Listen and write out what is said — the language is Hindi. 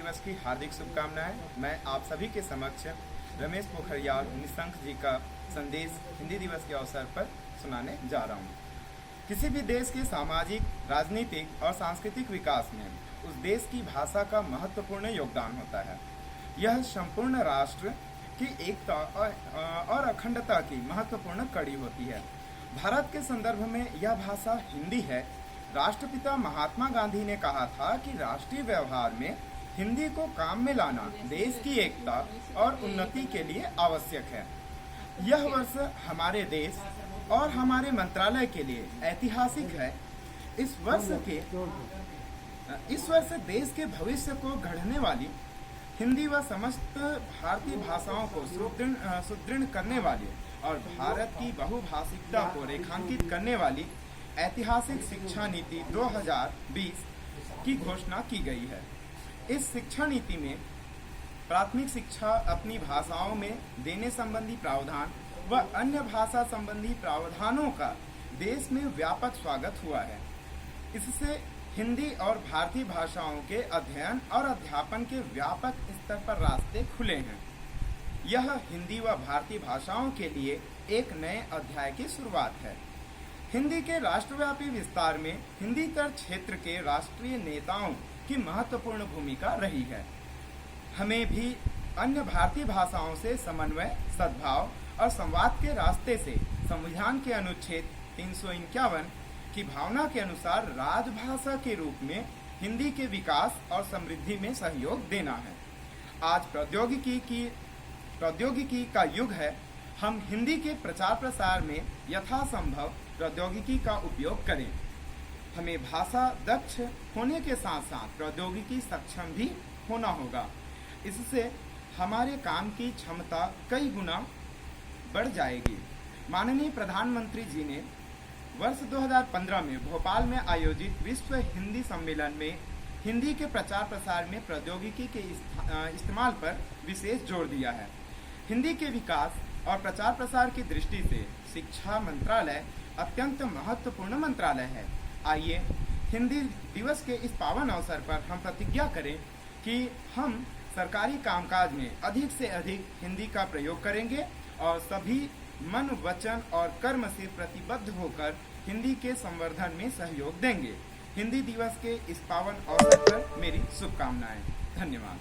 दिवस की हार्दिक शुभकामनाएं। मैं आप सभी के समक्ष रमेश पोखरियाल निशंक जी का संदेश हिंदी दिवस के अवसर पर सुनाने जा रहा हूं। किसी भी देश के सामाजिक, राजनीतिक और सांस्कृतिक विकास में उस देश की भाषा का महत्वपूर्ण योगदान होता है। यह संपूर्ण राष्ट्र की एकता और अखंडता की महत्वपूर्ण कड़ी होती है। भारत के संदर्भ में यह भाषा हिंदी है। राष्ट्रपिता महात्मा गांधी ने कहा था कि राष्ट्रीय व्यवहार में हिंदी को काम में लाना देश की एकता और उन्नति के लिए आवश्यक है। यह वर्ष हमारे देश और हमारे मंत्रालय के लिए ऐतिहासिक है। इस वर्ष देश के भविष्य को गढ़ने वाली हिंदी व समस्त भारतीय भाषाओं को सुदृढ़ करने वाली और भारत की बहुभाषिकता को रेखांकित करने वाली ऐतिहासिक शिक्षा नीति 2020 की घोषणा की गई है। इस शिक्षा नीति में प्राथमिक शिक्षा अपनी भाषाओं में देने संबंधी प्रावधान व अन्य भाषा संबंधी प्रावधानों का देश में व्यापक स्वागत हुआ है। इससे हिंदी और भारतीय भाषाओं के अध्ययन और अध्यापन के व्यापक स्तर पर रास्ते खुले हैं। यह हिंदी व भारतीय भाषाओं के लिए एक नए अध्याय की शुरुआत है। हिंदी के राष्ट्रव्यापी विस्तार में हिंदीतर क्षेत्र के राष्ट्रीय नेताओं की महत्वपूर्ण भूमिका रही है। हमें भी अन्य भारतीय भाषाओं से समन्वय, सद्भाव और संवाद के रास्ते से संविधान के अनुच्छेद 351 की भावना के अनुसार राजभाषा के रूप में हिंदी के विकास और समृद्धि में सहयोग देना है। आज प्रौद्योगिकी का युग है। हम हिंदी के प्रचार प्रसार में यथासंभव प्रौद्योगिकी का उपयोग करें। हमें भाषा दक्ष होने के साथ साथ प्रौद्योगिकी सक्षम भी होना होगा। इससे हमारे काम की क्षमता कई गुना बढ़ जाएगी। माननीय प्रधानमंत्री जी ने वर्ष 2015 में भोपाल में आयोजित विश्व हिंदी सम्मेलन में हिंदी के प्रचार प्रसार में प्रौद्योगिकी के इस्तेमाल पर विशेष जोर दिया है। हिंदी के विकास और प्रचार प्रसार की दृष्टि से शिक्षा मंत्रालय अत्यंत महत्वपूर्ण मंत्रालय है। आइए हिंदी दिवस के इस पावन अवसर पर हम प्रतिज्ञा करें कि हम सरकारी कामकाज में अधिक से अधिक हिंदी का प्रयोग करेंगे और सभी मन, वचन और कर्म से प्रतिबद्ध होकर हिंदी के संवर्धन में सहयोग देंगे। हिंदी दिवस के इस पावन अवसर पर मेरी शुभकामनाएं। धन्यवाद।